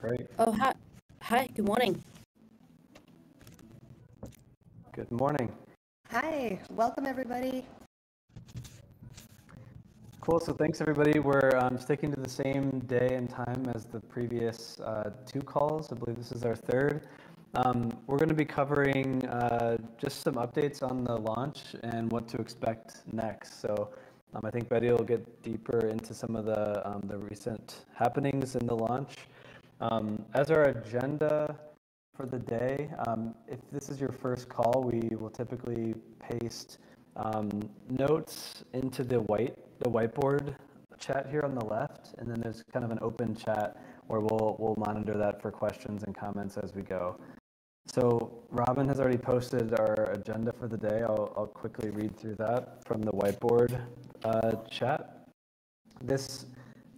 Great. Oh, hi. Hi, good morning. Good morning. Hi, welcome everybody. Cool. So thanks everybody. We're sticking to the same day and time as the previous two calls. I believe this is our third. We're going to be covering just some updates on the launch and what to expect next. So I think Betty will get deeper into some of the recent happenings in the launch. As our agenda for the day, if this is your first call, we will typically paste notes into the whiteboard chat here on the left, and then there's kind of an open chat where we'll monitor that for questions and comments as we go. So Robin has already posted our agenda for the day. I'll quickly read through that from the whiteboard chat.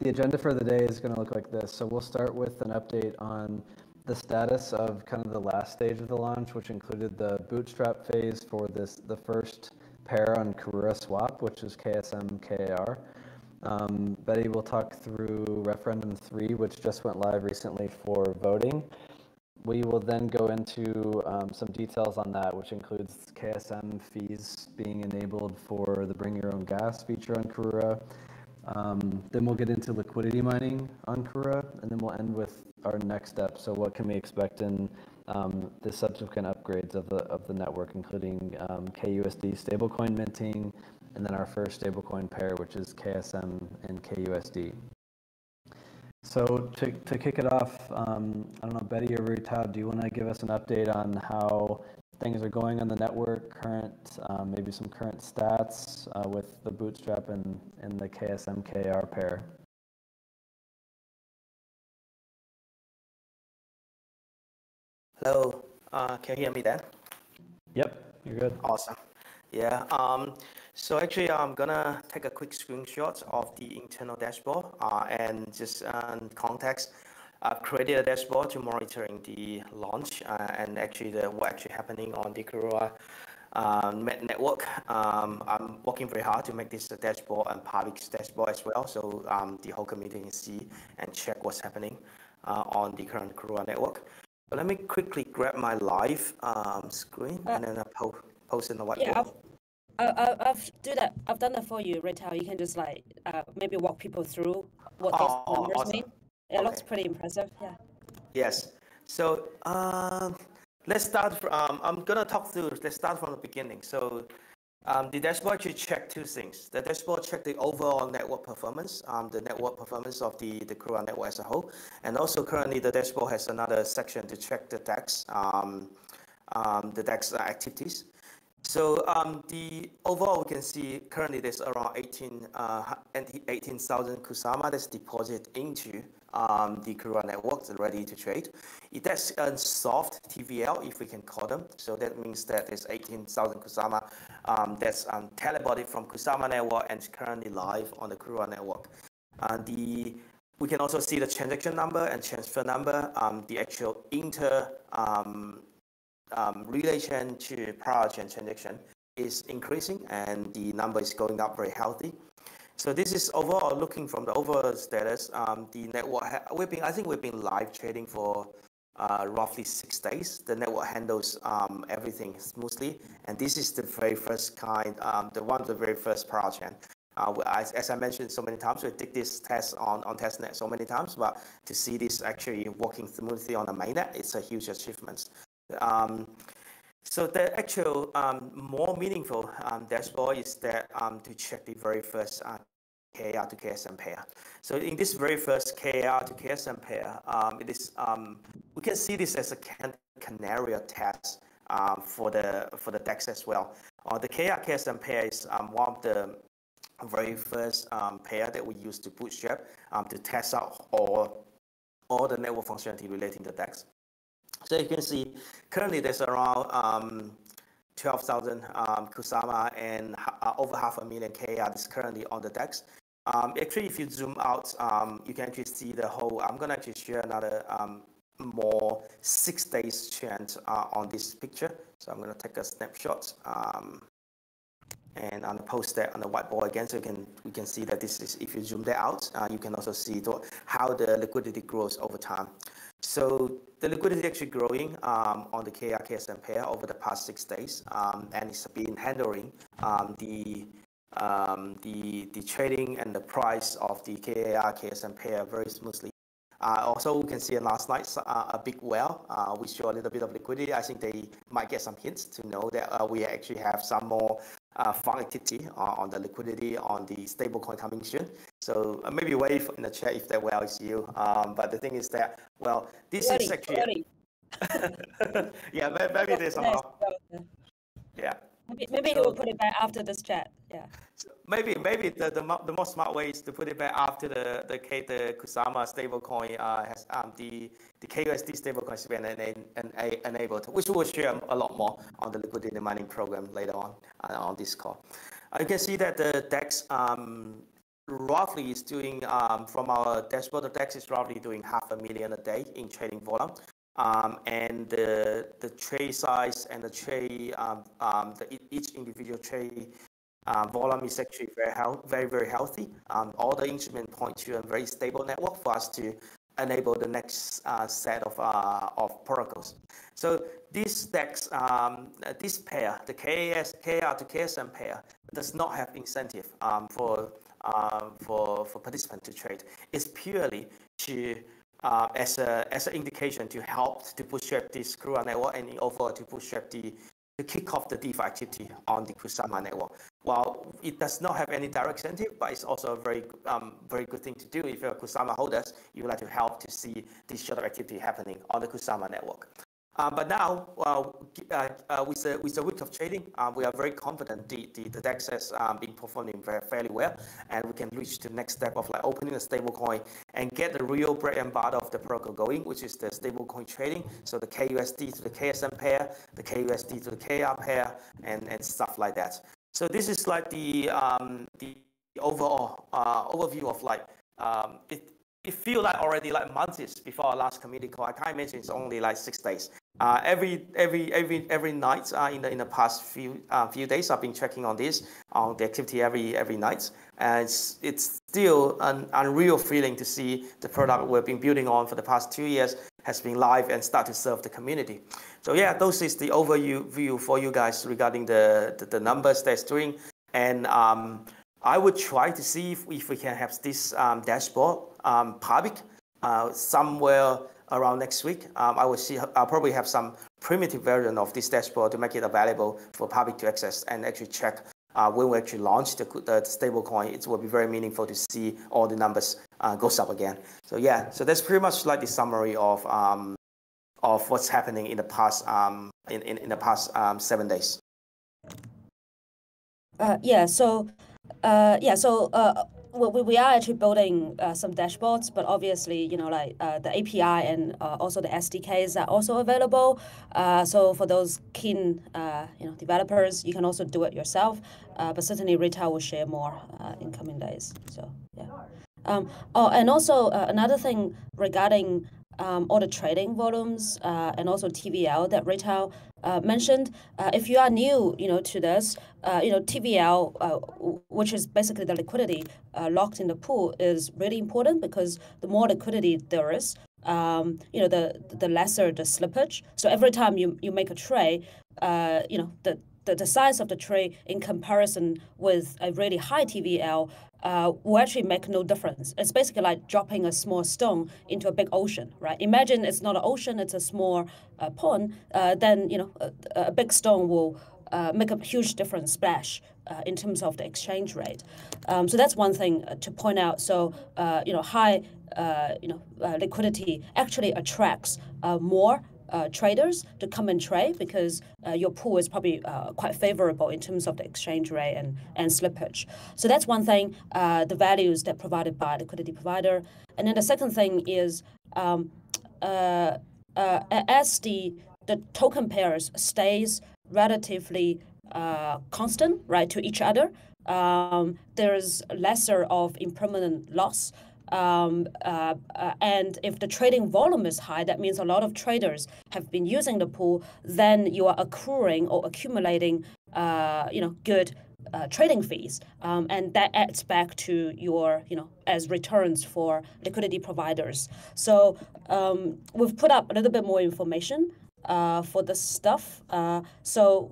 The agenda for the day is going to look like this. So we'll start with an update on the status of kind of the last stage of the launch, which included the bootstrap phase for the first pair on Karura Swap, which is KSM-KAR. Betty will talk through Referendum 3, which just went live recently for voting. We will then go into some details on that, which includes KSM fees being enabled for the Bring Your Own Gas feature on Karura. Then we'll get into liquidity mining on Karura, and then we'll end with our next step. So what can we expect in the subsequent upgrades of the network, including KUSD stablecoin minting, and then our first stablecoin pair, which is KSM and KUSD. So to kick it off, I don't know, Betty or Rutao, do you want to give us an update on how things are going on the network, maybe some current stats with the Bootstrap and the KSM-KAR pair? Hello, can you hear me then? Yep, you're good. Awesome. Yeah, so actually I'm gonna take a quick screenshot of the internal dashboard and just context. I've created a dashboard to monitoring the launch and actually what actually happening on the Karura network. I'm working very hard to make this a dashboard and public dashboard as well, so the whole community can see and check what's happening on the current Karura network. But let me quickly grab my live screen and then I'll post in the whiteboard. Yeah, I've done that for you, Retail. You can just like maybe walk people through what these numbers awesome. mean. It looks pretty impressive. Yeah. Yes. So let's start. I'm gonna talk through. Let's start from the beginning. So the dashboard actually check two things. The dashboard check the overall network performance, the network performance of the Karura network as a whole, and also currently the dashboard has another section to check the DEX, activities. So the overall, we can see currently there's around 18,000 Kusama that's deposited into the Karura network ready to trade. That's a soft TVL, if we can call them. So that means that there's 18,000 Kusama that's teleported from Kusama network and is currently live on the Karura network. We can also see the transaction number and transfer number, the actual relation to prior chain transaction is increasing and the number is going up very healthy. So this is overall looking from the overall status. The network, I think we've been live trading for roughly 6 days. The network handles everything smoothly, and this is the very first kind, the very first prior chain. As I mentioned so many times, we did this test on testnet so many times, but to see this actually working smoothly on the mainnet, it's a huge achievement. So the actual more meaningful dashboard is that to check the very first KAR to KSM pair. So in this very first KAR to KSM pair, it is we can see this as a canary test for the DEX as well. The KAR KSM pair is one of the very first pair that we use to bootstrap to test out all the network functionality relating to DEX. So you can see currently there's around 12,000 Kusama and over 500,000 KAR is currently on the DEX. Actually, if you zoom out, you can actually see the whole. I'm gonna actually share another more 6 days trend on this picture. So I'm gonna take a snapshot and I'm gonna post that on the whiteboard again, so we can see that this is. If you zoom that out, you can also see how the liquidity grows over time. So the liquidity actually growing on the KR-KSM pair over the past 6 days, and it's been handling the trading and the price of the KR-KSM pair very smoothly. Also, we can see last night a big whale, which show a little bit of liquidity. I think they might get some hints to know that we actually have some more fun activity on the liquidity on the stablecoin coming soon. So maybe wave in the chat if that whale is you. But the thing is that, well, this is actually... yeah, maybe there's somehow... Yeah. Maybe he will put it back after this chat. Yeah. So maybe the most smart way is to put it back after the Kusama stablecoin has the KUSD stablecoin has been enabled, which we'll share a lot more on the liquidity mining program later on this call. You can see that the DEX roughly is doing from our dashboard. The DEX is roughly doing 500,000 a day in trading volume. And the trade size and the trade, each individual trade volume is actually very healthy. All the instruments point to a very stable network for us to enable the next set of protocols. So this DEX, this pair, the KR to KSM pair, does not have incentive for participants to trade. It's purely to as an indication to help to bootstrap this Karura network and overall to bootstrap to kick off the DeFi activity on the Kusama network. While it does not have any direct incentive, but it's also a very good thing to do. If you're a Kusama holders, you would like to help to see this sort of activity happening on the Kusama network. But now, with the week of trading, we are very confident the DEX has been performing fairly well, and we can reach the next step of like opening a stablecoin and get the real bread and butter of the protocol going, which is the stablecoin trading. So the KUSD to the KSM pair, the KUSD to the KR pair, and stuff like that. So this is like the overall overview of like it feels like already like months before our last community call. I can't imagine it's only like 6 days. Every night in the past few days, I've been checking on this on the activity every night, and it's still an unreal feeling to see the product we've been building on for the past 2 years has been live and start to serve the community. So yeah, those is the overview for you guys regarding the numbers that's doing, and I would try to see if we can have this dashboard public somewhere around next week. I'll probably have some primitive version of this dashboard to make it available for public to access and actually check when we actually launch the stablecoin. It will be very meaningful to see all the numbers goes up again. So yeah, so that's pretty much like the summary of what's happening in the past in the past 7 days. We are actually building some dashboards, but obviously, like the API and also the SDKs are also available. So for those keen, developers, you can also do it yourself. But certainly, retail will share more in coming days. So yeah. And also another thing regarding all the trading volumes and also TVL that retail mentioned. If you are new, to this, TVL, which is basically the liquidity locked in the pool, is really important because the more liquidity there is, the lesser the slippage. So every time you make a trade, the size of the trade in comparison with a really high TVL will actually make no difference. It's basically like dropping a small stone into a big ocean, right? Imagine it's not an ocean, it's a small pond. Then a big stone will make a huge difference, splash, in terms of the exchange rate. So that's one thing to point out. So high liquidity actually attracts more traders to come and trade because your pool is probably quite favorable in terms of the exchange rate and slippage. So that's one thing, the values that provided by liquidity provider. And then the second thing is as the token pairs stays relatively constant, right, to each other, there's lesser of impermanent loss. And if the trading volume is high, that means a lot of traders have been using the pool, then you are accruing or accumulating, good trading fees, and that adds back to your, as returns for liquidity providers. So we've put up a little bit more information for this stuff. So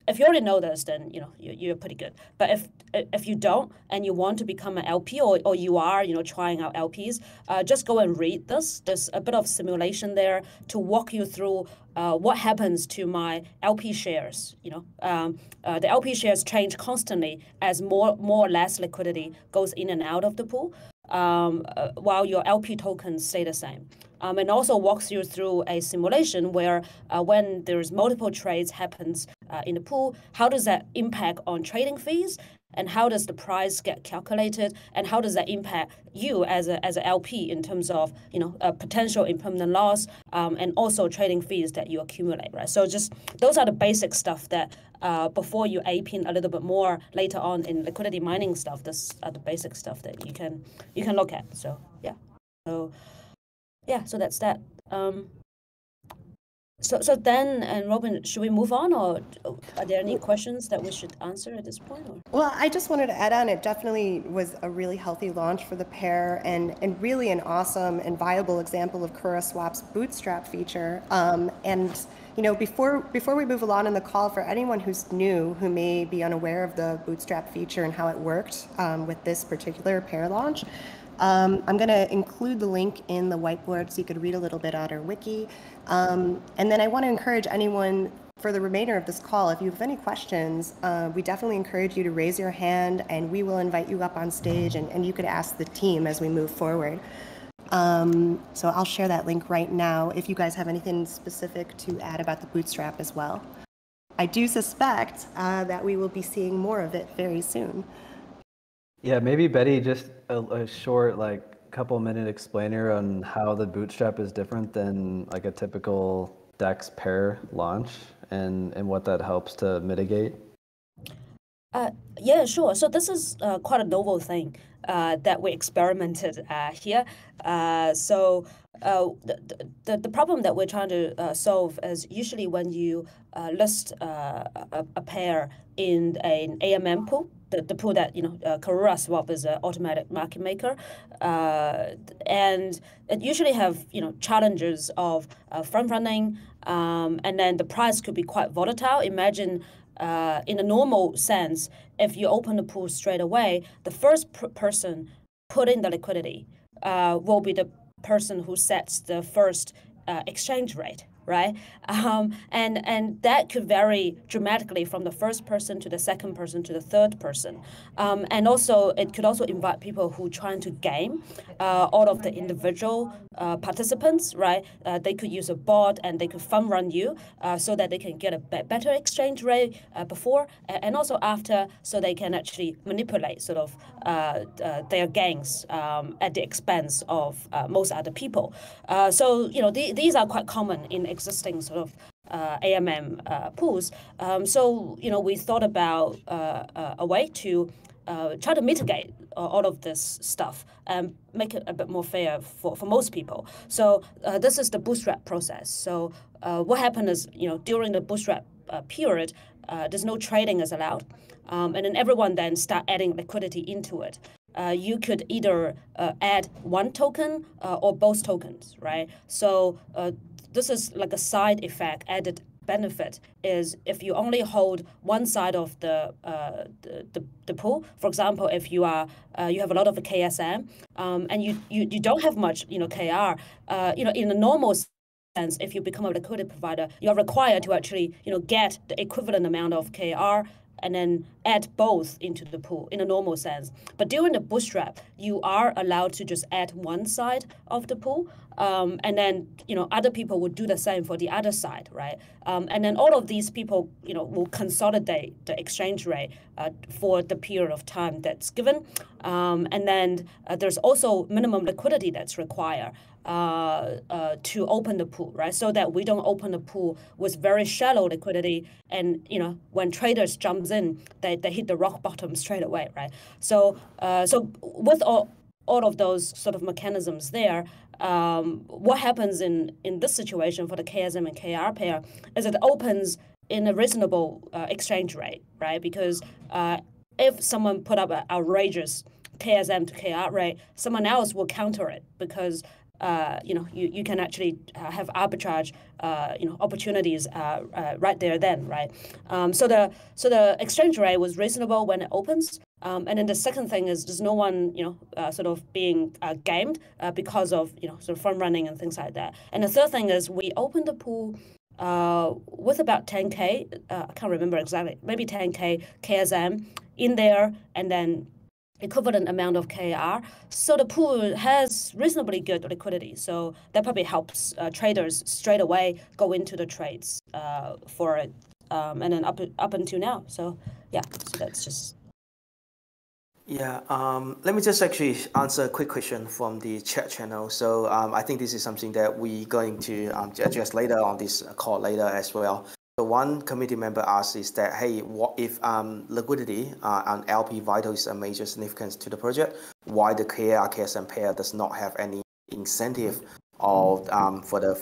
if you already know this, then you're pretty good. But if you don't and you want to become an LP, or you are trying out LPs, just go and read this. There's a bit of simulation there to walk you through what happens to my LP shares. The LP shares change constantly as more or less liquidity goes in and out of the pool, while your LP tokens stay the same. And also walks you through a simulation where when there's multiple trades happens in the pool, how does that impact on trading fees, and how does the price get calculated, and how does that impact you as an LP in terms of a potential impermanent loss, and also trading fees that you accumulate, right? So just those are the basic stuff that before you ape in a little bit more later on in liquidity mining stuff, this are the basic stuff that you can look at. So so that's that. So then, and Robin, should we move on, or are there any questions that we should answer at this point? Or? Well, I just wanted to add on, it definitely was a really healthy launch for the pair, and really an awesome and viable example of Karura Swap's Bootstrap feature. And before we move along in the call, for anyone who's new, who may be unaware of the Bootstrap feature and how it worked with this particular pair launch, I'm going to include the link in the whiteboard so you could read a little bit on our wiki. And then I want to encourage anyone for the remainder of this call, if you have any questions, we definitely encourage you to raise your hand, and we will invite you up on stage, and you could ask the team as we move forward. So I'll share that link right now if you guys have anything specific to add about the Bootstrap as well. I do suspect that we will be seeing more of it very soon. Yeah, maybe Betty, just a short, couple-minute explainer on how the Bootstrap is different than like a typical DEX pair launch, and what that helps to mitigate. Yeah, sure. So this is quite a novel thing that we experimented here. So the problem that we're trying to solve is usually when you list a pair in an AMM pool, the pool that Karura Swap is an automatic market maker, and it usually have challenges of front running, and then the price could be quite volatile. Imagine in a normal sense, if you open the pool straight away, the first person put in the liquidity will be the person who sets the first exchange rate, right? And that could vary dramatically from the first person to the second person to the third person. And also, it could also invite people who are trying to game all of the individual participants, right? They could use a bot and they could fund run you so that they can get a better exchange rate before and also after, so they can actually manipulate sort of their gains at the expense of most other people. So, these are quite common in existing sort of AMM pools. So, we thought about a way to try to mitigate all of this stuff and make it a bit more fair for most people. So this is the Bootstrap process. So what happened is, during the Bootstrap period, there's no trading is allowed. And then everyone then start adding liquidity into it. You could either add one token or both tokens, right? So this is like a side effect, added benefit is if you only hold one side of the pool. For example, if you are you have a lot of KSM and you don't have much KR, in a normal sense, if you become a liquidity provider, you're required to actually get the equivalent amount of KR and then add both into the pool in a normal sense. But during the Bootstrap, you are allowed to just add one side of the pool, and then other people would do the same for the other side, right? And then all of these people will consolidate the exchange rate for the period of time that's given, and then there's also minimum liquidity that's required to open the pool, right? So that we don't open the pool with very shallow liquidity, and when traders jumps in, they hit the rock bottom straight away, right? So with all of those sort of mechanisms there, what happens in this situation for the KSM and KR pair is it opens in a reasonable exchange rate, right? Because if someone put up an outrageous KSM to KR rate, someone else will counter it because you can actually have arbitrage opportunities right there then, right? So the exchange rate was reasonable when it opens. And then the second thing is there's no one sort of being gamed because of sort of front running and things like that. And the third thing is we opened the pool with about 10K, I can't remember exactly, maybe 10K KSM in there, and then equivalent amount of KR. So the pool has reasonably good liquidity. So that probably helps traders straight away go into the trades for it, and then up until now. So yeah, so that's just. Yeah, let me just actually answer a quick question from the chat channel. So I think this is something that we're going to address later on this call later as well. So one committee member asked is that, hey, what if liquidity on LP Vital is a major significance to the project? Why the KR KSM pair does not have any incentive of for the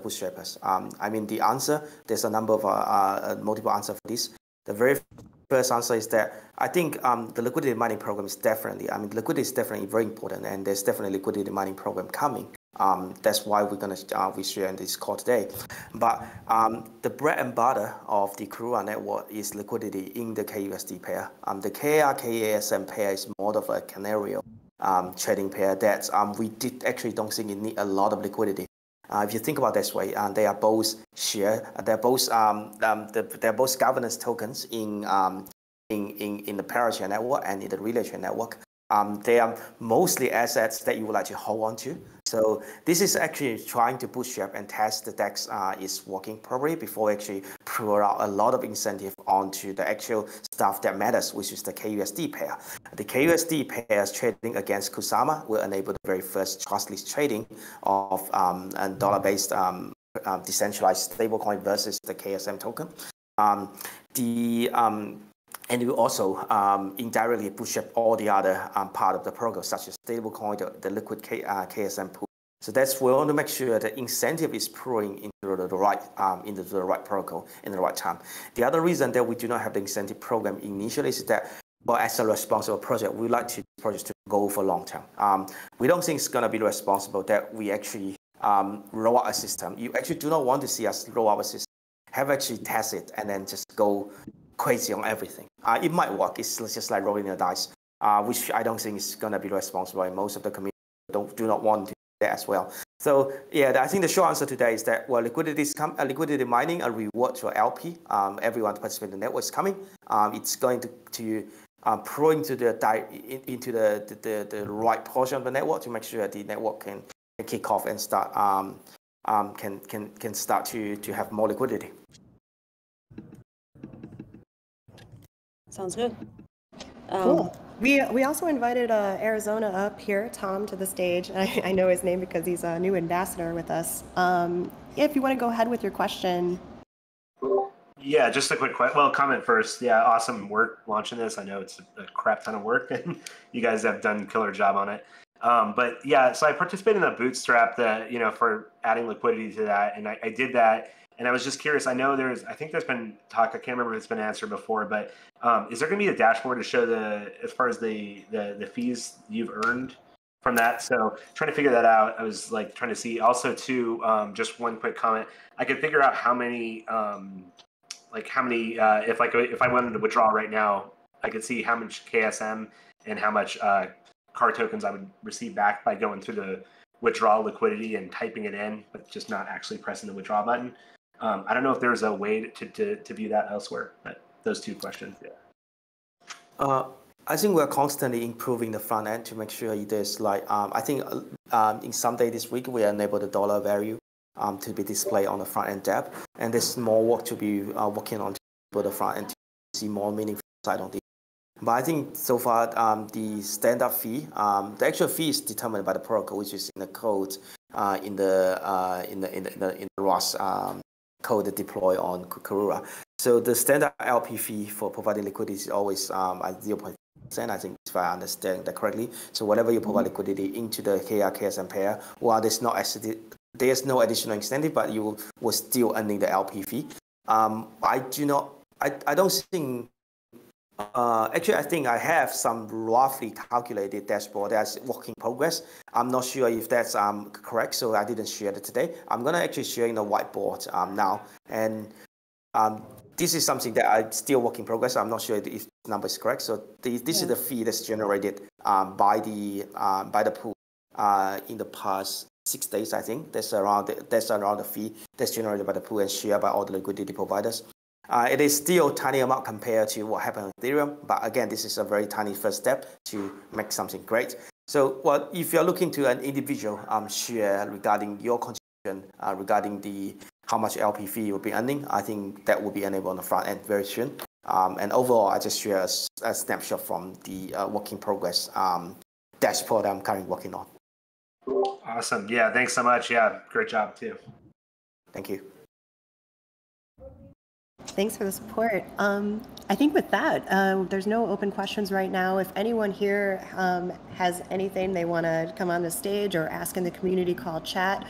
bootstrappers? I mean, the answer, there's a number of multiple answers for this. The very first answer is that I think the liquidity mining program is definitely, liquidity is definitely very important, and there's definitely liquidity mining program coming. That's why we're gonna we share in this call today. But the bread and butter of the Karura network is liquidity in the KUSD pair. The KSM pair is more of a canary trading pair that we don't think it need a lot of liquidity. If you think about it this way, they are both they're both governance tokens in the parallel network and in the relay chain network. They are mostly assets that you would like to hold on to. So this is actually trying to bootstrap and test the DEX is working properly before actually pour out a lot of incentive onto the actual stuff that matters, which is the KUSD pair. The KUSD pairs trading against Kusama will enable the very first trustless trading of a dollar-based decentralized stablecoin versus the KSM token. And we also indirectly bootstrap all the other part of the program, such as stablecoin, the liquid KSM pool. So that's we want to make sure the incentive is pouring into the right protocol in the right time. The other reason that we do not have the incentive program initially is that, well, as a responsible project, we like to projects to go for long term. We don't think it's going to be responsible that we actually roll out a system. You actually do not want to see us roll out a system, have actually test it, and then just go crazy on everything. It might work. It's just like rolling the dice, which I don't think is going to be responsible, and most of the community do not want to do that as well. So yeah, I think the short answer today is that, well, liquidity mining, a reward for LP. Everyone participating in the network is coming. It's going to pour into the right portion of the network to make sure that the network can kick off and start can start to have more liquidity. Sounds good. Cool. We also invited Arizona up here, Tom, to the stage. I know his name because he's a new ambassador with us. If you want to go ahead with your question. Yeah, just a quick comment first. Yeah, awesome work launching this. I know it's a crap ton of work, and you guys have done a killer job on it. But yeah, so I participated in a Bootstrap that, for adding liquidity to that, and I did that. And I was just curious. I know I think there's been talk. I can't remember if it's been answered before, but is there going to be a dashboard to show as far as the fees you've earned from that? So trying to figure that out. I was trying to see. Also, too, just one quick comment. I could figure out how many if I wanted to withdraw right now, I could see how much KSM and how much CAR tokens I would receive back by going through the withdraw liquidity and typing it in, but just not actually pressing the withdraw button. I don't know if there's a way to view that elsewhere, but those two questions. Yeah. I think we're constantly improving the front end to make sure there's I think in some day this week we enable the dollar value to be displayed on the front end tab, and there's more work to be working on to build the front end to see more meaningful side on this. But I think so far the standard fee, the actual fee is determined by the protocol, which is in the code in the ROS code deployed on Karura. So the standard LP fee for providing liquidity is always at 0.5%. I think if I understand that correctly. So whatever you provide liquidity into the KSM pair, well, there's no additional incentive, but you will still earning the LP fee. I do not. I don't think. Actually, I think I have some roughly calculated dashboard that's work in progress. I'm not sure if that's correct, so I didn't share it today. I'm gonna actually share in the whiteboard now, and this is something that I still work in progress. I'm not sure if the number is correct. So this is the fee that's generated by the pool in the past 6 days. I think that's around the fee that's generated by the pool and shared by all the liquidity providers. It is still a tiny amount compared to what happened on Ethereum, but again, this is a very tiny first step to make something great. So, well, if you're looking to an individual share regarding your contribution, regarding how much LP fee you'll be earning, I think that will be enabled on the front end very soon. And overall, I just share a snapshot from the work in progress dashboard I'm currently working on. Awesome. Yeah, thanks so much. Yeah, great job too. Thank you. Thanks for the support. I think with that, there's no open questions right now. If anyone here has anything they want to come on the stage or ask in the community call chat,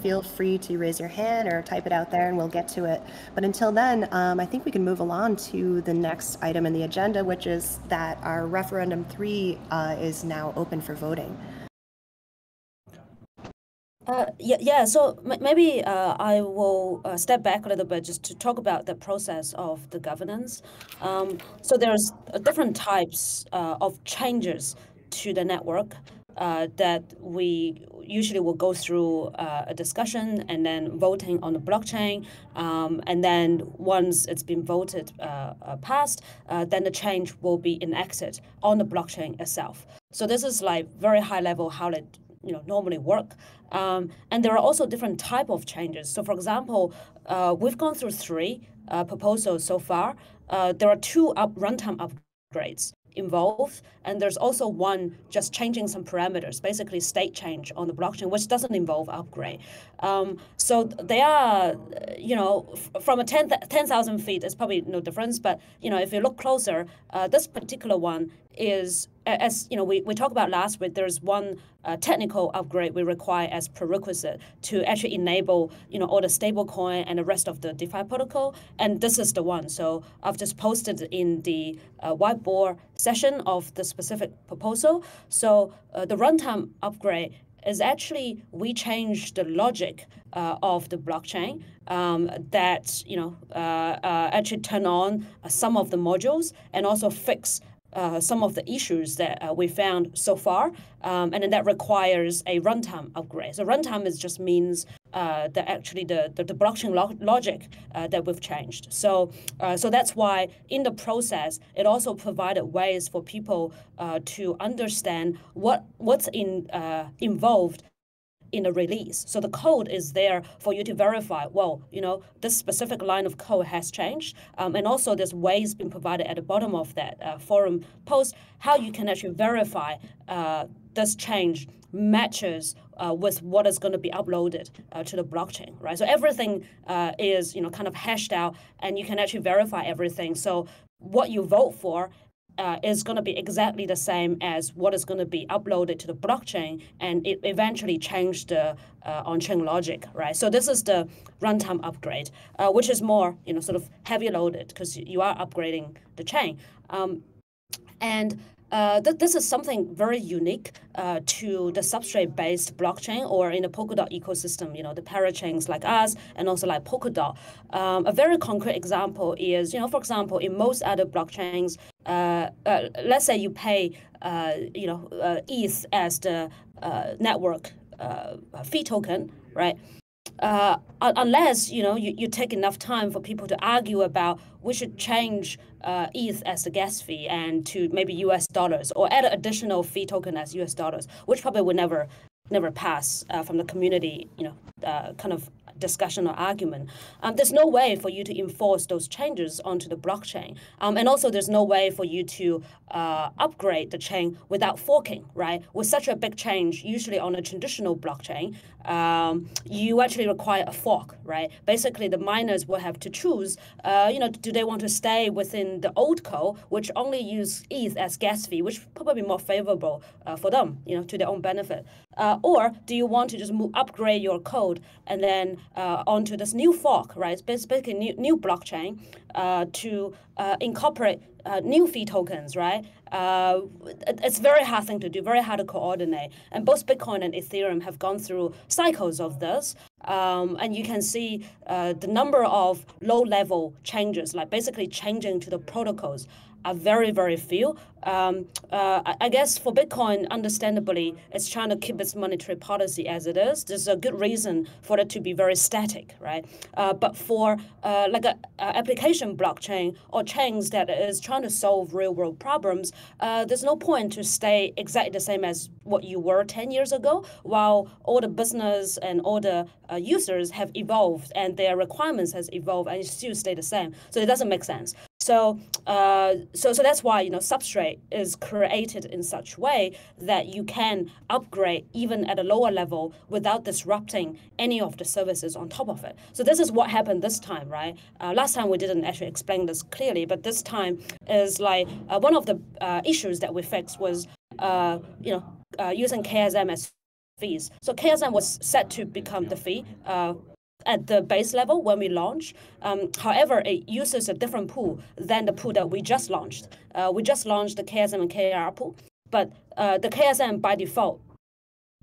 feel free to raise your hand or type it out there and we'll get to it. But until then, I think we can move along to the next item in the agenda, which is that our Referendum 3 is now open for voting. So maybe I will step back a little bit just to talk about the process of the governance. So there's different types of changes to the network that we usually will go through a discussion and then voting on the blockchain. And then once it's been voted passed, then the change will be enacted on the blockchain itself. So this is like very high level how it normally work. And there are also different type of changes. So for example, we've gone through 3 proposals so far. There are 2 runtime upgrades involved, and there's also one just changing some parameters, basically state change on the blockchain, which doesn't involve upgrade. So they are, from a 10,000 feet, it's probably no difference. But if you look closer, this particular one is, as we talked about last week, there's one technical upgrade we require as prerequisite to actually enable all the stablecoin and the rest of the DeFi protocol, and this is the one. So I've just posted in the whiteboard session of the specific proposal. So the runtime upgrade is actually we changed the logic of the blockchain that actually turn on some of the modules and also fix some of the issues that we found so far, and then that requires a runtime upgrade. So runtime just means that actually the blockchain logic that we've changed. So that's why in the process it also provided ways for people to understand what's involved in the release. So the code is there for you to verify, well, this specific line of code has changed. And also there's ways being provided at the bottom of that forum post, how you can actually verify this change matches with what is going to be uploaded to the blockchain, right? So everything is, kind of hashed out, and you can actually verify everything. So what you vote for is going to be exactly the same as what is going to be uploaded to the blockchain, and it eventually changed the on-chain logic, right? So this is the runtime upgrade, which is more, sort of heavy loaded because you are upgrading the chain. This is something very unique to the substrate-based blockchain or in the Polkadot ecosystem, the parachains like us and also like Polkadot. A very concrete example is, for example, in most other blockchains, let's say you pay, ETH as the network fee token, right? Unless you take enough time for people to argue about we should change ETH as the gas fee and to maybe US dollars, or add an additional fee token as US dollars, which probably would never pass from the community kind of discussion or argument. There's no way for you to enforce those changes onto the blockchain, and also there's no way for you to upgrade the chain without forking, right? With such a big change, usually on a traditional blockchain, you actually require a fork, right? Basically, the miners will have to choose, do they want to stay within the old code, which only use ETH as gas fee, which probably more favorable for them, to their own benefit, or do you want to just upgrade your code and then onto this new fork, right? It's basically new blockchain to incorporate new fee tokens, right? It's a very hard thing to do, very hard to coordinate. And both Bitcoin and Ethereum have gone through cycles of this. And you can see the number of low-level changes, like basically changing to the protocols, are very, very few. I guess for Bitcoin, understandably, it's trying to keep its monetary policy as it is. There's a good reason for it to be very static, right? But for like a application blockchain or chains that is trying to solve real-world problems, there's no point to stay exactly the same as what you were 10 years ago, while all the business and all the users have evolved and their requirements has evolved and still stay the same. So it doesn't make sense. So that's why Substrate is created in such way that you can upgrade even at a lower level without disrupting any of the services on top of it. So this is what happened this time, right? Last time we didn't actually explain this clearly, but this time is like one of the issues that we fixed was using KSM as fees. So KSM was set to become the fee at the base level when we launch. However, it uses a different pool than the pool that we just launched. We just launched the KSM and KR pool, but the KSM by default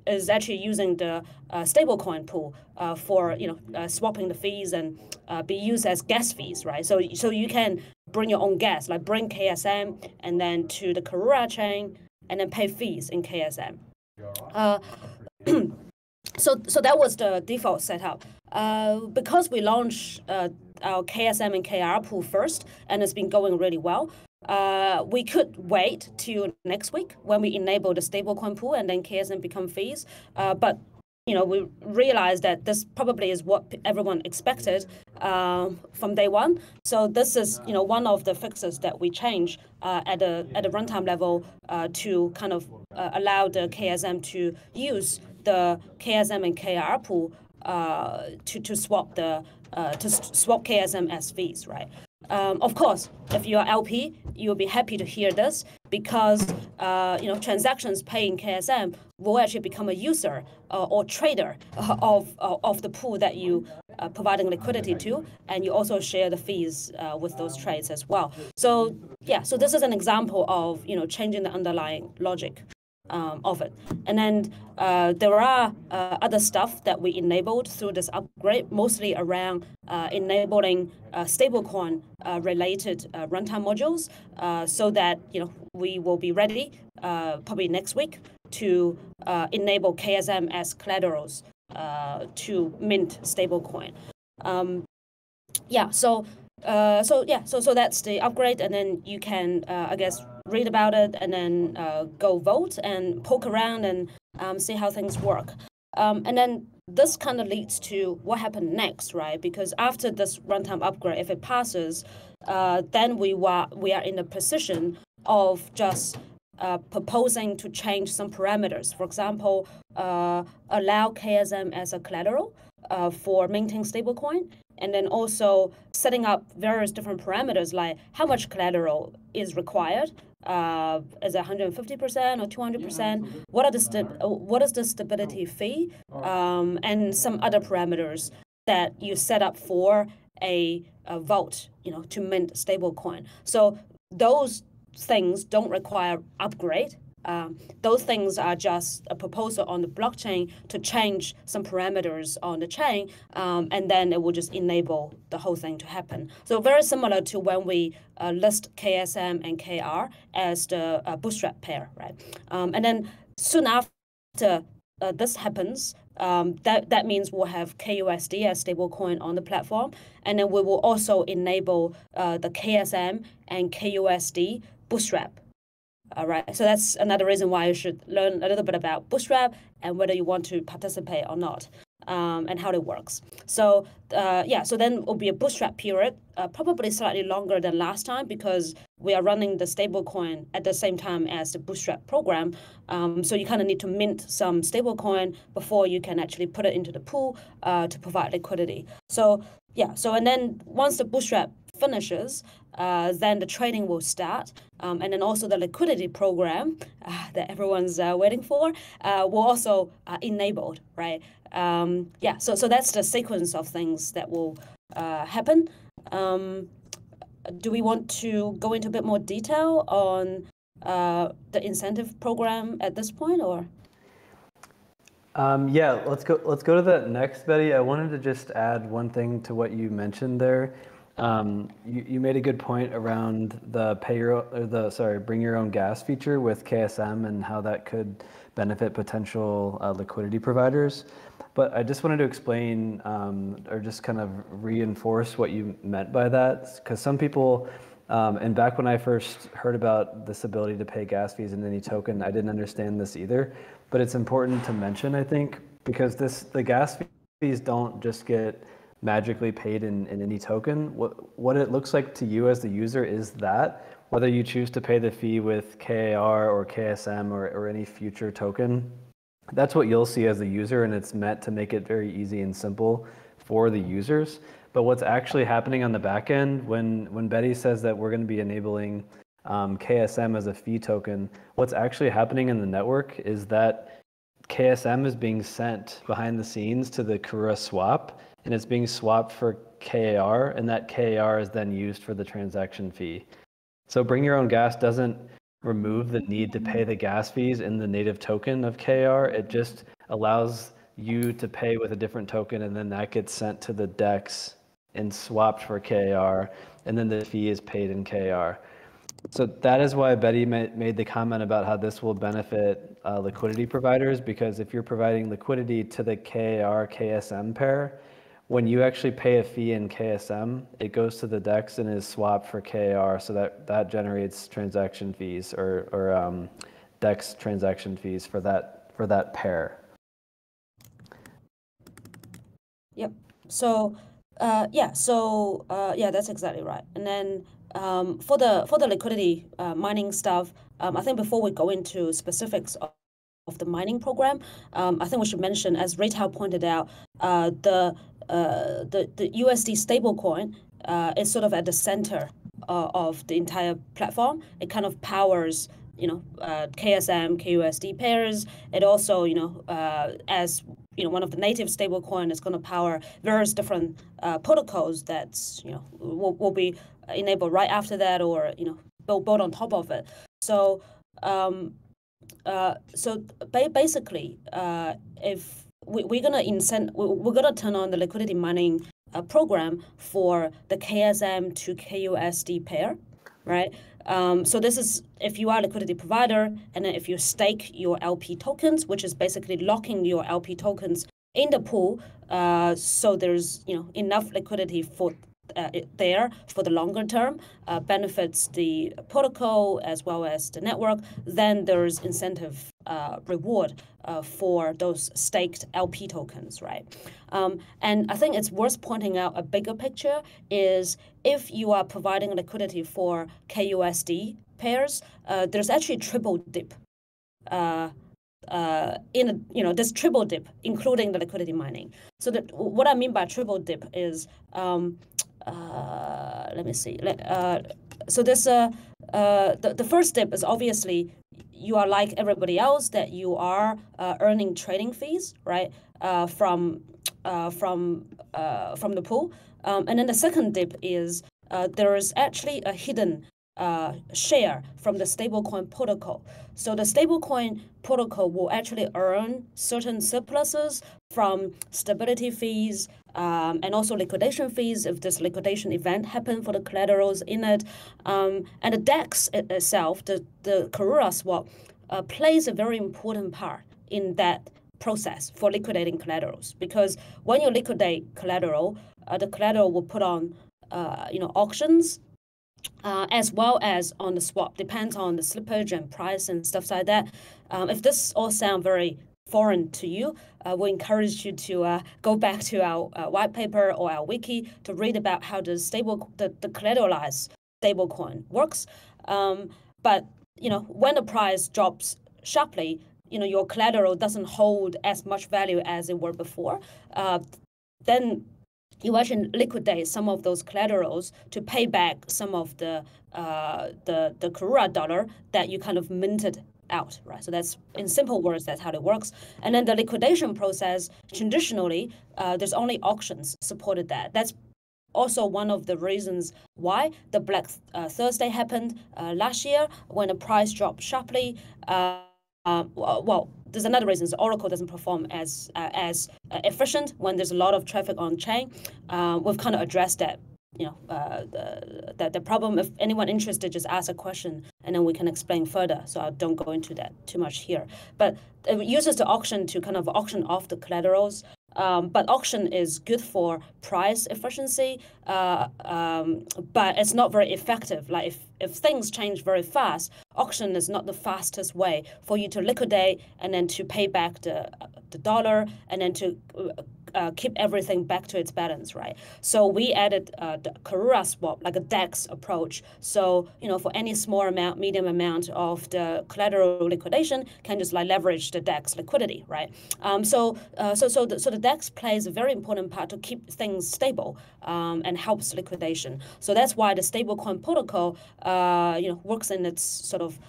is actually using the stablecoin pool for swapping the fees and be used as gas fees, right? So you can bring your own gas, like bring KSM and then to the Karura chain and then pay fees in KSM. So that was the default setup. Because we launched our KSM and KR pool first, and it's been going really well, we could wait till next week when we enable the stablecoin pool and then KSM become fees. But we realized that this probably is what everyone expected from day one. So this is one of the fixes that we changed at the runtime level to kind of allow the KSM to use the KSM and KR pool to swap KSM as fees, right? Of course, if you're LP, you'll be happy to hear this because transactions paying KSM will actually become a user or trader of the pool that you providing liquidity to, and you also share the fees with those trades as well. So so this is an example of changing the underlying logic of it. And then there are other stuff that we enabled through this upgrade, mostly around enabling stablecoin related runtime modules, so that we will be ready probably next week to enable KSM as collaterals to mint stablecoin. So that's the upgrade, and then you can I guess read about it and then go vote and poke around and see how things work. And then this kind of leads to what happened next, right? Because after this runtime upgrade, if it passes, then we are in a position of just proposing to change some parameters. For example, allow KSM as a collateral for minting stablecoin, and then also setting up various different parameters like how much collateral is required. Is it 150% or 200%? What is the stability fee? And some other parameters that you set up for a vote, to mint stablecoin. So those things don't require upgrade. Those things are just a proposal on the blockchain to change some parameters on the chain, and then it will just enable the whole thing to happen. So very similar to when we list KSM and KR as the Bootstrap pair, right? And then soon after this happens, that means we'll have KUSD as stablecoin on the platform, and then we will also enable the KSM and KUSD Bootstrap. All right, so that's another reason why you should learn a little bit about Bootstrap and whether you want to participate or not, and how it works. So so then it will be a Bootstrap period, probably slightly longer than last time because we are running the stablecoin at the same time as the Bootstrap program. So you kind of need to mint some stablecoin before you can actually put it into the pool to provide liquidity. So and then once the Bootstrap finishes, then the trading will start, and then also the liquidity program that everyone's waiting for will also enabled, right? Yeah, so that's the sequence of things that will happen. Do we want to go into a bit more detail on the incentive program at this point, or? Yeah, let's go to that next, Betty. I wanted to just add one thing to what you mentioned there. You made a good point around the bring your own gas feature with KSM and how that could benefit potential liquidity providers. But I just wanted to explain or just kind of reinforce what you meant by that, because some people, and back when I first heard about this ability to pay gas fees in any token, I didn't understand this either. But it's important to mention, I think, because the gas fees don't just get magically paid in any token. What it looks like to you as the user is that whether you choose to pay the fee with KAR or KSM or any future token, that's what you'll see as the user, and it's meant to make it very easy and simple for the users. But what's actually happening on the back end, when Betty says that we're going to be enabling KSM as a fee token, what's actually happening in the network is that KSM is being sent behind the scenes to the Karura swap, and it's being swapped for KAR, and that KAR is then used for the transaction fee. So bring your own gas doesn't remove the need to pay the gas fees in the native token of KAR. It just allows you to pay with a different token, and then that gets sent to the DEX and swapped for KAR, and then the fee is paid in KAR. So that is why Betty made the comment about how this will benefit liquidity providers, because if you're providing liquidity to the KAR KSM pair, when you actually pay a fee in KSM, it goes to the DEX and is swapped for KAR, so that generates transaction fees or DEX transaction fees for that pair. Yep. So yeah, that's exactly right. And then for the liquidity mining stuff, I think before we go into specifics of the mining program, I think we should mention, as Retail pointed out, the USD stablecoin is sort of at the center of the entire platform. It kind of powers, KSM-kUSD pairs. It also, as one of the native stablecoin, is going to power various different protocols that's will be enabled right after that, or built on top of it. So basically, if we're gonna turn on the liquidity mining program for the KSM to KUSD pair, right? So this is if you are a liquidity provider, and then if you stake your LP tokens, which is basically locking your LP tokens in the pool, so there's enough liquidity for there for the longer term, benefits the protocol as well as the network, then there's incentive reward for those staked LP tokens, right? And I think it's worth pointing out a bigger picture is if you are providing liquidity for KUSD pairs, there's actually triple dip. This triple dip, including the liquidity mining. So what I mean by triple dip is, let me see. So this the first dip is obviously you are like everybody else, that you are earning trading fees, right? From the pool, and then the second dip is there is actually a hidden share from the stablecoin protocol. So the stablecoin protocol will actually earn certain surpluses from stability fees and also liquidation fees if this liquidation event happened for the collaterals in it. And the DEX itself, the Karura swap, plays a very important part in that process for liquidating collaterals, because when you liquidate collateral, the collateral will put on auctions, as well as on the swap, depends on the slippage and price and stuff like that. If this all sounds very foreign to you, we encourage you to go back to our white paper or our wiki to read about how the collateralized stablecoin works. But when the price drops sharply, your collateral doesn't hold as much value as it were before. Then you actually liquidate some of those collaterals to pay back some of the Karura dollar that you kind of minted out, right? So that's, in simple words, that's how it works. And then the liquidation process, traditionally, there's only auctions supported that. That's also one of the reasons why the Black Thursday happened last year when the price dropped sharply. Well, there's another reason. Oracle doesn't perform as efficient when there's a lot of traffic on chain. We've kind of addressed that. The problem. If anyone interested, just ask a question, and then we can explain further. So I don't go into that too much here. But it uses the auction to kind of auction off the collaterals. But auction is good for price efficiency, but it's not very effective. Like if things change very fast, auction is not the fastest way for you to liquidate and then to pay back the dollar and then to keep everything back to its balance, right? So we added the Karura swap, like a DEX approach. So, for any small amount, medium amount of the collateral liquidation can just like leverage the DEX liquidity, right? So the DEX plays a very important part to keep things stable and helps liquidation. So that's why the stablecoin protocol, works in its sort of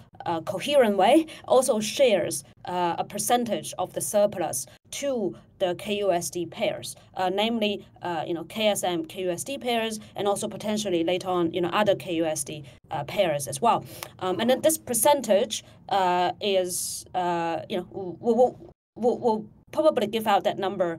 coherent way, also shares a percentage of the surplus to the KUSD pairs, namely, KSM-kUSD pairs, and also potentially later on, other KUSD pairs as well. And then this percentage is, we'll probably give out that number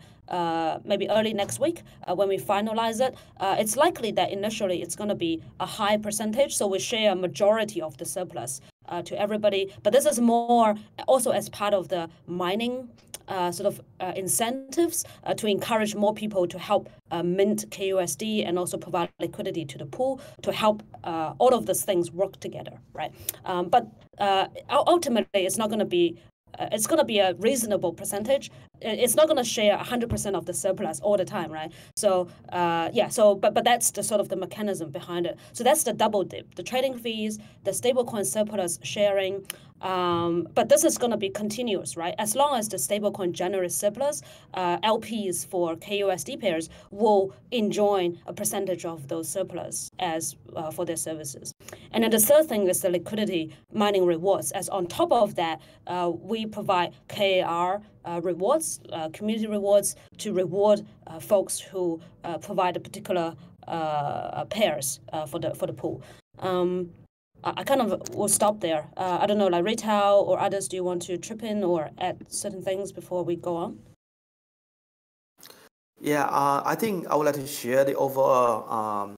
maybe early next week when we finalize it. It's likely that initially it's going to be a high percentage, so we share a majority of the surplus to everybody. But this is more also as part of the mining incentives to encourage more people to help mint KUSD and also provide liquidity to the pool to help all of these things work together, right? But ultimately, it's not going to be. It's going to be a reasonable percentage. It's not going to share 100% of the surplus all the time, right? So but that's the sort of the mechanism behind it. So that's the double dip: the trading fees, the stablecoin surplus sharing. But this is going to be continuous, right? As long as the stablecoin generates surplus, LPs for KUSD pairs will enjoy a percentage of those surplus as for their services. And then the third thing is the liquidity mining rewards. As on top of that, we provide KAR rewards, community rewards, to reward folks who provide a particular pairs for the pool. I kind of will stop there. I don't know, like Retail or others, do you want to chip in or add certain things before we go on? Yeah, I think I would like to share the overall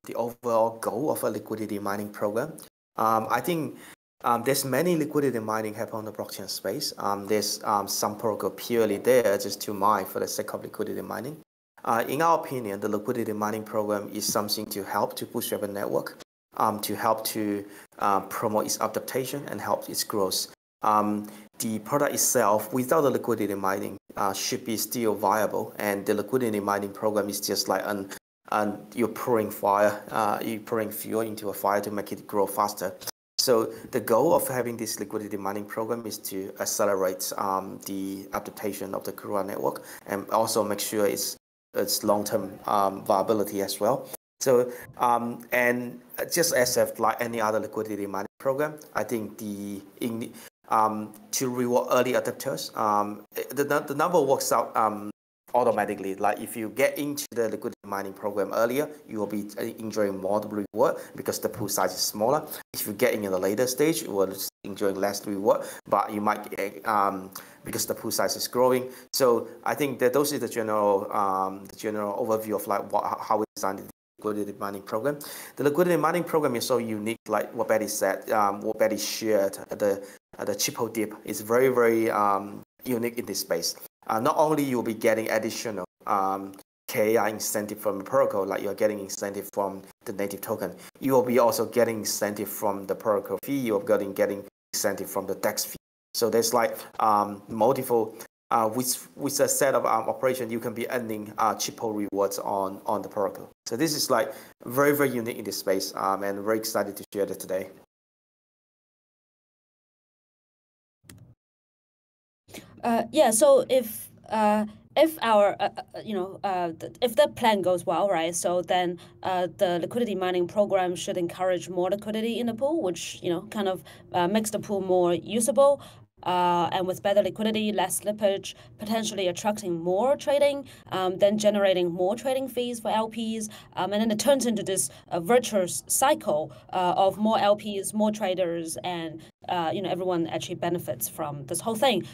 goal of a liquidity mining program. I think there's many liquidity mining happen on the blockchain space. There's some protocol purely there just to mine for the sake of liquidity mining. In our opinion, the liquidity mining program is something to help to bootstrap a network, to help to promote its adaptation and help its growth. The product itself, without the liquidity mining, should be still viable, and the liquidity mining program is just like you're pouring fuel into a fire to make it grow faster. So the goal of having this liquidity mining program is to accelerate the adaptation of the Karura network and also make sure its long-term viability as well. So and just as if like any other liquidity mining program, I think to reward early adopters, the number works out automatically. Like if you get into the liquidity mining program earlier, you will be enjoying more reward because the pool size is smaller. If you get in the later stage, you will enjoy less reward, but you might because the pool size is growing. So I think that those are the general overview of like how we designed the liquidity mining program. The liquidity mining program is so unique, like what Betty said, what Betty shared. The triple dip is very, very unique in this space. Not only you'll be getting additional KI incentive from the protocol, like you're getting incentive from the native token, you will be also getting incentive from the protocol fee, you're getting incentive from the DEX fee. So there's like multiple, with a set of operation, you can be earning triple rewards on the protocol. So this is like very, very unique in this space, and very excited to share that today. So if if our, if that plan goes well, right? So then the liquidity mining program should encourage more liquidity in the pool, which, kind of makes the pool more usable. And with better liquidity, less slippage, potentially attracting more trading, then generating more trading fees for LPs. And then it turns into this virtuous cycle of more LPs, more traders, and everyone actually benefits from this whole thing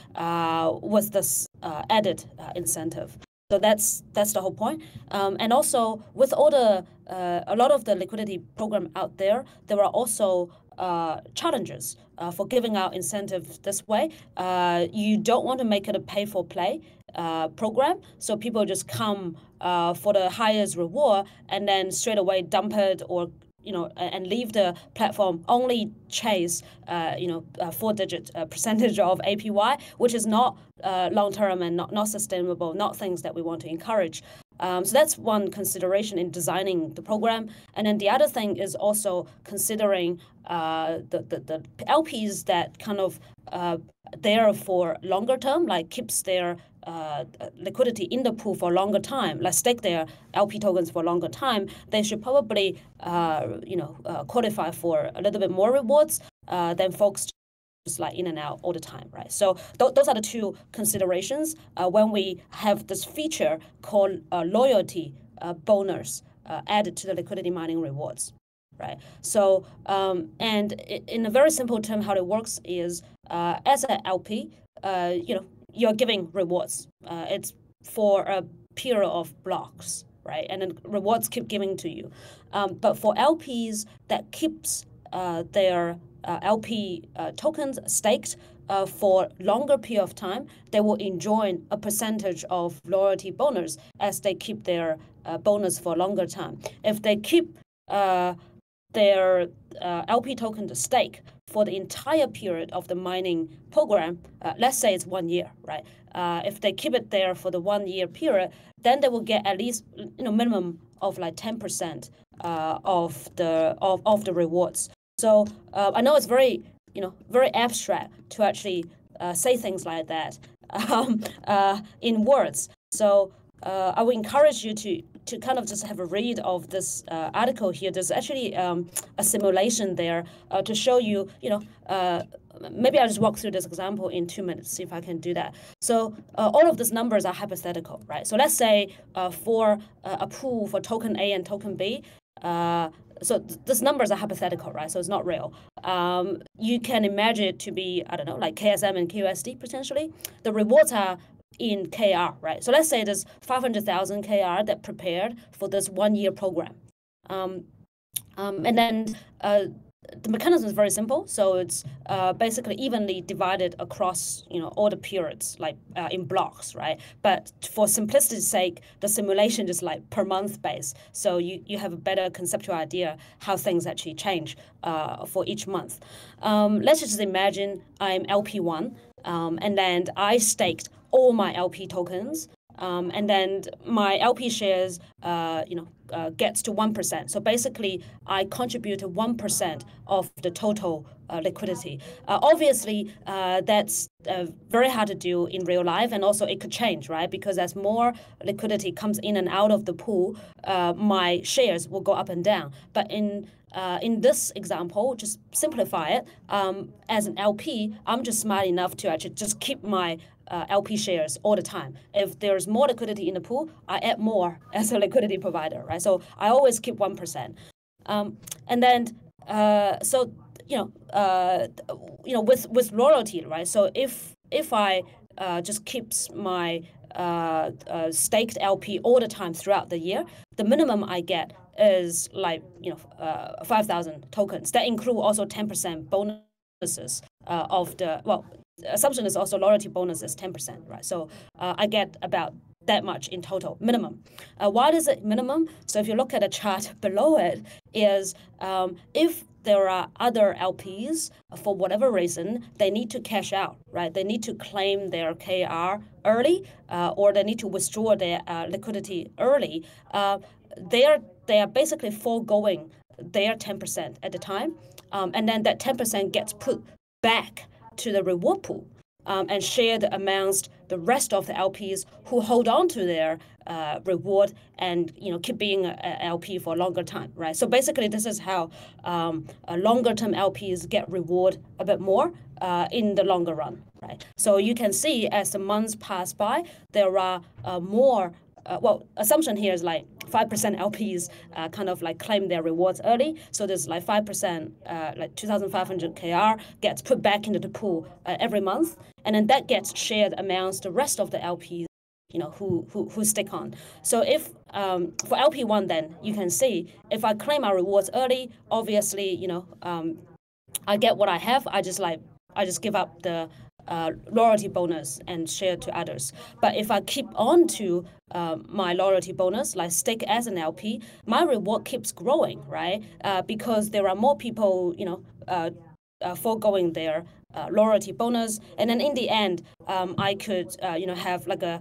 with this added incentive. So that's the whole point. And also with all the a lot of the liquidity program out there, there are also challenges for giving out incentives this way. You don't want to make it a pay-for-play program, so people just come for the highest reward and then straight away dump it or and leave the platform, only chase, 4-digit percentage of APY, which is not long-term and not sustainable, not things that we want to encourage. So that's one consideration in designing the program. And then the other thing is also considering the LPs that kind of there for longer term, like keeps their liquidity in the pool for a longer time, like stake their LP tokens for a longer time, they should probably qualify for a little bit more rewards than folks just like in and out all the time, right? So those are the two considerations when we have this feature called loyalty bonus added to the liquidity mining rewards, right? So and in a very simple term, how it works is as an LP, you're giving rewards. It's for a period of blocks, right? And then rewards keep giving to you. But for LPs that keeps their LP tokens staked for longer period of time, they will enjoy a percentage of loyalty bonus as they keep their bonus for longer time. If they keep their LP token to stake for the entire period of the mining program, let's say it's 1 year, right? If they keep it there for the 1 year period, then they will get at least minimum of like 10% of the rewards. So I know it's very abstract to actually say things like that in words. So I would encourage you to kind of just have a read of this article here. There's actually a simulation there to show you, maybe I'll just walk through this example in 2 minutes, see if I can do that. So all of these numbers are hypothetical, right? So let's say for a pool for token A and token B, so these numbers are hypothetical, right? So it's not real. You can imagine it to be, I don't know, like KSM and KUSD potentially. The rewards are in KR, right? So let's say there's 500,000 KR that prepared for this 1 year program. And then the mechanism is very simple. So it's basically evenly divided across, all the periods, like in blocks, right? But for simplicity's sake, the simulation is like per month base. So you have a better conceptual idea how things actually change for each month. Let's just imagine I'm LP1, and then I staked all my LP tokens, and then my LP shares, gets to 1%. So basically, I contributed 1% of the total liquidity. Obviously, that's very hard to do in real life, and also it could change, right? Because as more liquidity comes in and out of the pool, my shares will go up and down. But in this example, just simplify it, as an LP, I'm just smart enough to actually just keep my LP shares all the time. If there's more liquidity in the pool, I add more as a liquidity provider, right? So I always keep 1%. And then, with loyalty, right? So if I just keeps my staked LP all the time throughout the year, the minimum I get is like 5,000 tokens. That include also 10% bonuses of the assumption is also loyalty bonus is 10%, right? So I get about that much in total, minimum. Why is it minimum? So if you look at a chart below it, is if there are other LPs, for whatever reason, they need to cash out, right? They need to claim their KR early, or they need to withdraw their liquidity early. They are basically foregoing their 10% at the time, and then that 10% gets put back to the reward pool and shared amongst the rest of the LPs who hold on to their reward and keep being an LP for a longer time, right? So basically, this is how longer term LPs get reward a bit more in the longer run, right? So you can see as the months pass by, there are more. Assumption here is like 5% LPs kind of like claim their rewards early. So there's like 5%, like 2,500 KR gets put back into the pool every month, and then that gets shared amongst the rest of the LPs, who stick on. So if for LP1, then you can see if I claim my rewards early, obviously, I get what I have. I just give up the loyalty bonus and share to others. But if I keep on to my loyalty bonus, like stick as an LP, my reward keeps growing, right? Because there are more people, foregoing their loyalty bonus, and then in the end, I could, have like a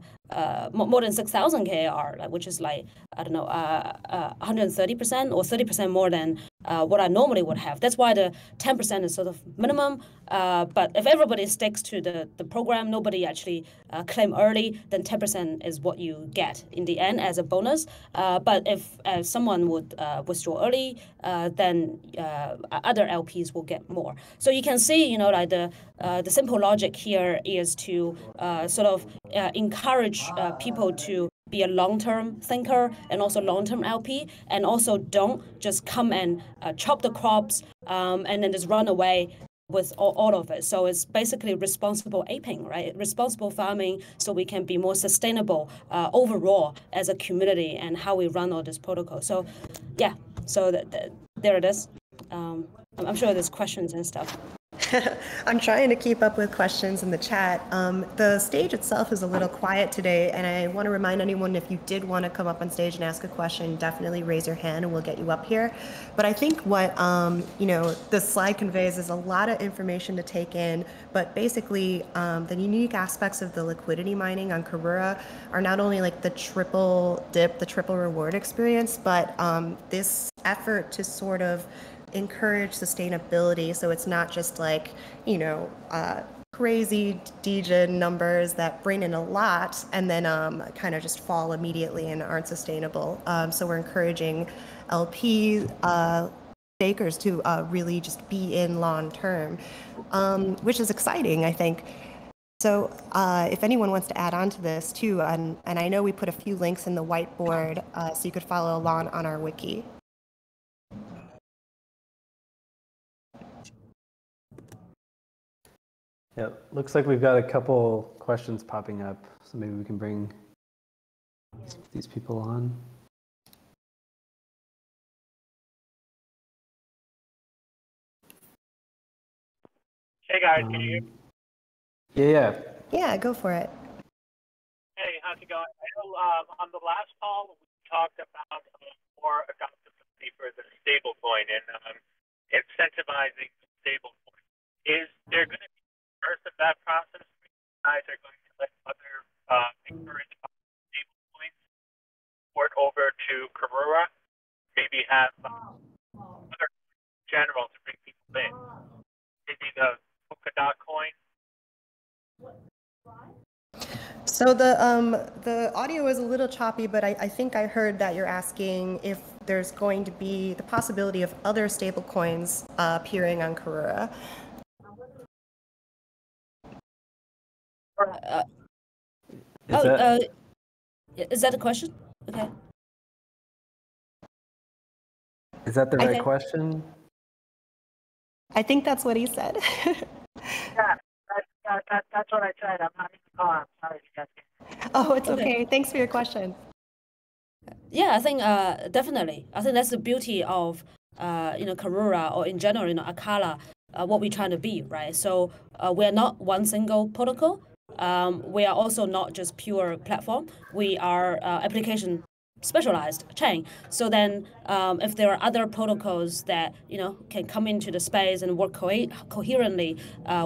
more than 6,000 KAR, which is like 130% or 30% more than what I normally would have. That's why the 10% is sort of minimum. But if everybody sticks to the program, nobody actually claim early, then 10% is what you get in the end as a bonus. But if someone would withdraw early, then other LPs will get more. So you can see, like the simple logic here is to sort of encourage people to be a long-term thinker and also long-term LP, and also don't just come and chop the crops and then just run away with all of it. So it's basically responsible aping, right? Responsible farming, so we can be more sustainable overall as a community and how we run all this protocol. So yeah, so there it is. I'm sure there's questions and stuff. I'm trying to keep up with questions in the chat. The stage itself is a little quiet today, and I want to remind anyone, if you did want to come up on stage and ask a question, definitely raise your hand and we'll get you up here. But I think what this slide conveys is a lot of information to take in, but basically the unique aspects of the liquidity mining on Karura are not only like the triple dip, the triple reward experience, but this effort to sort of encourage sustainability, so it's not just like crazy degen numbers that bring in a lot and then kind of just fall immediately and aren't sustainable. So we're encouraging LP stakers to really just be in long term, which is exciting, I think. So if anyone wants to add on to this too, and I know we put a few links in the whiteboard so you could follow along on our wiki. Yeah, looks like we've got a couple questions popping up, so maybe we can bring these people on. Hey guys, can you hear me? Yeah. Yeah, go for it. Hey, how's it going? I know on the last call we talked about more adaptability for the stablecoin and incentivizing the stablecoin. Is there going to be first of that process, you guys are going to let other encourage stablecoins port over to Karura, maybe have other general to bring people in, maybe the Polkadot coin. So the audio is a little choppy, but I think I heard that you're asking if there's going to be the possibility of other stablecoins appearing on Karura. Is that a question? Okay. Is that the right question? I think that's what he said. Yeah, that's what I said. I'm not in the car. I'm sorry, you guys. Oh, it's okay. Thanks for your question. Yeah, I think definitely. I think that's the beauty of Karura, or in general, Akala, what we're trying to be, right? So we're not one single protocol. We are also not just pure platform. We are application specialized chain. So then if there are other protocols that can come into the space and work coherently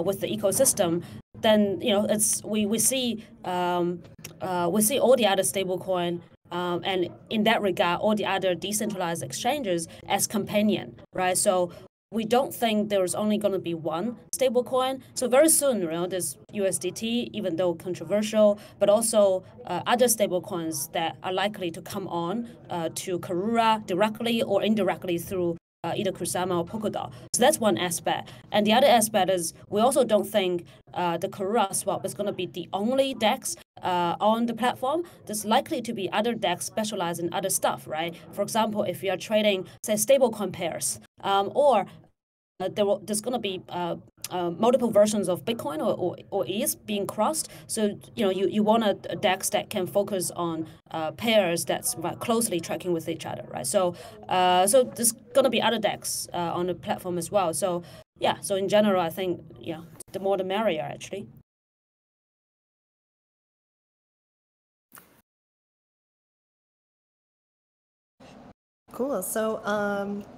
with the ecosystem, then we see all the other stablecoin and in that regard all the other decentralized exchanges as companion, right? So we don't think there's only going to be one stablecoin. So very soon, there's USDT, even though controversial, but also other stablecoins that are likely to come on to Karura directly or indirectly through either Kusama or Polkadot. So that's one aspect. And the other aspect is we also don't think the Karura swap is going to be the only DEX on the platform. There's likely to be other DEX specialized in other stuff, right? For example, if you are trading, say, stablecoin pairs, or there's going to be multiple versions of Bitcoin or ETH being crossed. So you want a DEX that can focus on pairs that's closely tracking with each other, right? So there's going to be other DEX on the platform as well. So yeah, so in general, I think the more the merrier actually. Cool. So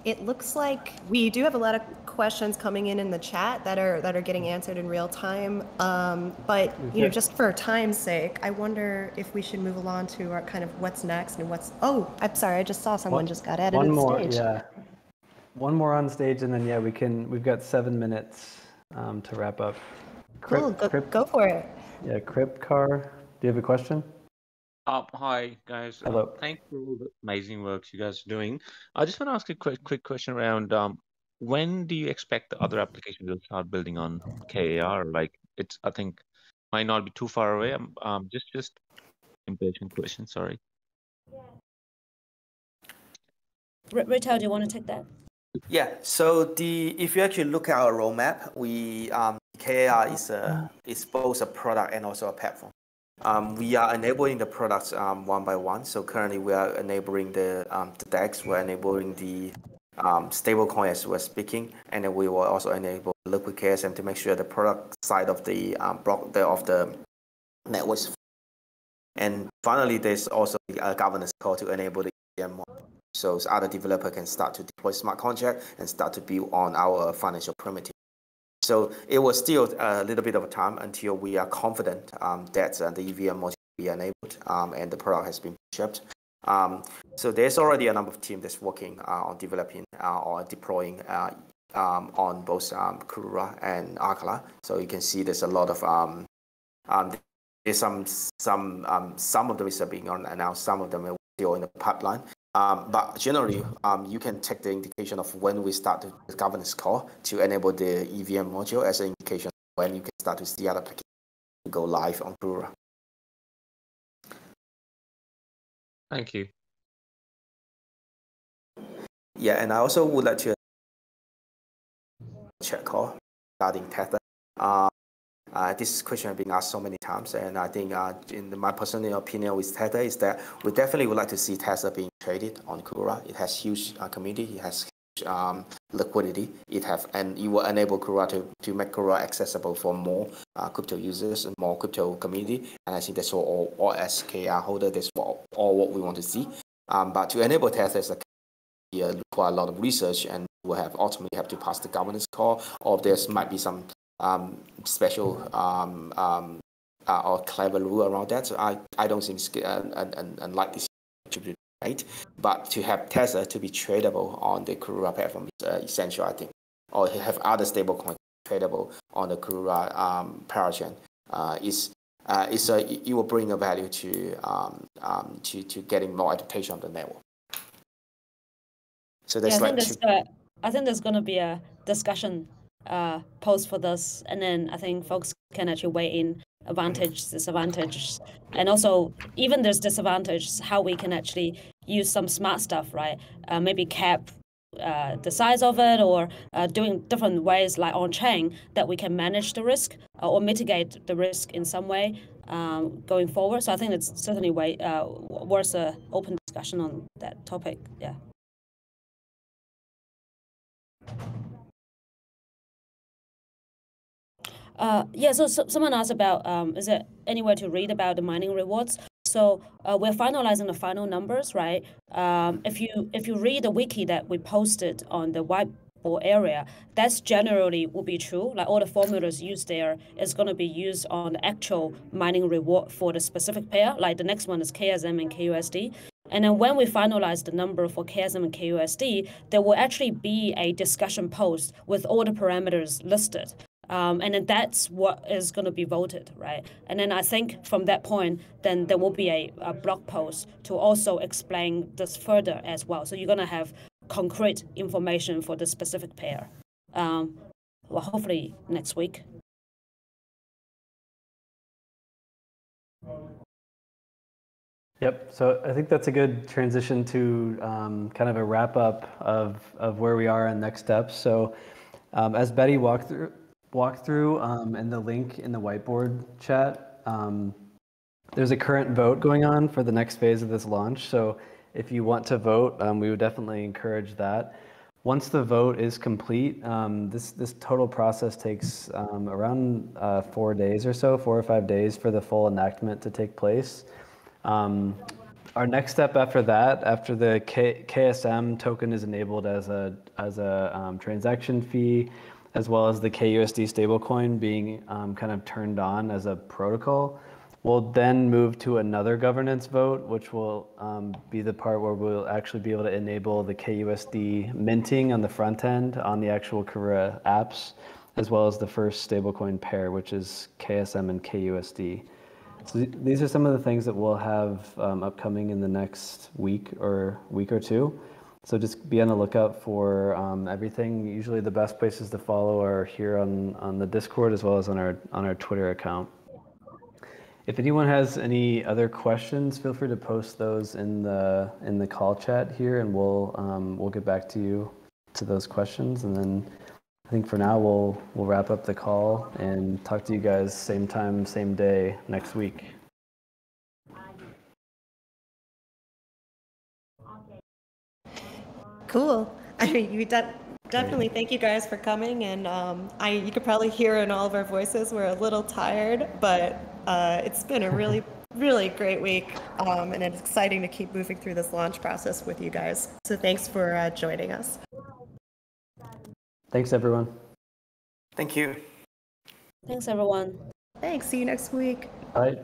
it looks like we do have a lot of questions coming in the chat that are getting answered in real time. But just for time's sake, I wonder if we should move along to our kind of what's next and what's. Oh, I'm sorry. I just saw someone just got added to the stage. Yeah. One more on stage, and then we've got 7 minutes to wrap up. Cool. Go for it. Yeah, Kripkar, do you have a question? Hi guys. Hello. Thanks for all the amazing work you guys are doing. I just want to ask a quick question around when do you expect the other applications will start building on KAR? Like I think might not be too far away. Just impatient question. Sorry. Retail, do you want to take that? Yeah. So if you actually look at our roadmap, we KAR is both a product and also a platform. We are enabling the products one by one. So currently we are enabling the DEX, we're enabling the stablecoin as we're speaking, and then we will also enable Liquid KSM to make sure the product side of the of the network. And finally, there's also a governance call to enable the EVM module. So other developer can start to deploy smart contract and start to build on our financial primitive. So it was still a little bit of time until we are confident that the EVM module will be enabled and the product has been shipped. So there's already a number of teams that's working on developing or deploying on both Karura and Akala. So you can see there's a lot of there's some of them is being announced, some of them are still in the pipeline. But generally, you can take the indication of when we start the governance call to enable the EVM module as an indication of when you can start to see other applications go live on Karura. Thank you. Yeah, and I also would like to chat call regarding Tether. This question has been asked so many times, and I think in my personal opinion with Tether is that we definitely would like to see Tether being traded on Karura. It has huge community, it has huge liquidity, and it will enable Karura to make Karura accessible for more crypto users and more crypto community. And I think that's all as KR holder, that's all what we want to see. But to enable Tether is require a lot of research, and will ultimately have to pass the governance call, or there might be some special or clever rule around that. So I don't think it's unlikely to be right. But to have Tether to be tradable on the Karura platform is essential, I think. Or have other stablecoins tradable on the Karura parachain it will bring a value to getting more adaptation of the network. So that's I think there's going to be a discussion post for this, and then I think folks can actually weigh in advantage, disadvantage, and also even there's disadvantages, how we can actually use some smart stuff, right? Maybe cap the size of it, or doing different ways like on chain that we can manage the risk or mitigate the risk in some way going forward. So I think it's certainly worth an open discussion on that topic. Yeah. So someone asked about, is there any way to read about the mining rewards? So we're finalizing the final numbers, right? If you read the wiki that we posted on the whiteboard area, that's generally will be true. Like all the formulas used there is going to be used on the actual mining reward for the specific pair. Like the next one is KSM and KUSD. And then when we finalize the number for KSM and KUSD, there will actually be a discussion post with all the parameters listed. And then that's what is going to be voted, right? And then I think from that point, then there will be a blog post to also explain this further as well. So you're going to have concrete information for the specific pair. Well, hopefully next week. Yep. So I think that's a good transition to kind of a wrap up of where we are and next steps. So as Betty walked through in the link in the whiteboard chat, there's a current vote going on for the next phase of this launch. So if you want to vote, we would definitely encourage that. Once the vote is complete, this total process takes around 4 days or so, 4 or 5 days for the full enactment to take place. Our next step after that, after the KSM token is enabled as a transaction fee, as well as the KUSD stablecoin being kind of turned on as a protocol, we'll then move to another governance vote, which will be the part where we'll actually be able to enable the KUSD minting on the front end on the actual Karura apps, as well as the first stablecoin pair, which is KSM and KUSD. So these are some of the things that we'll have upcoming in the next week or two. So just be on the lookout for everything. Usually the best places to follow are here on the Discord as well as on our Twitter account. If anyone has any other questions, feel free to post those in the call chat here, and we'll get back to you to those questions. And then I think for now we'll wrap up the call and talk to you guys same time, same day next week. Cool. I mean, you definitely thank you guys for coming, and you could probably hear in all of our voices we're a little tired, but it's been a really, really great week, and it's exciting to keep moving through this launch process with you guys. So thanks for joining us. Thanks, everyone. Thank you. Thanks, everyone. Thanks. See you next week. Bye.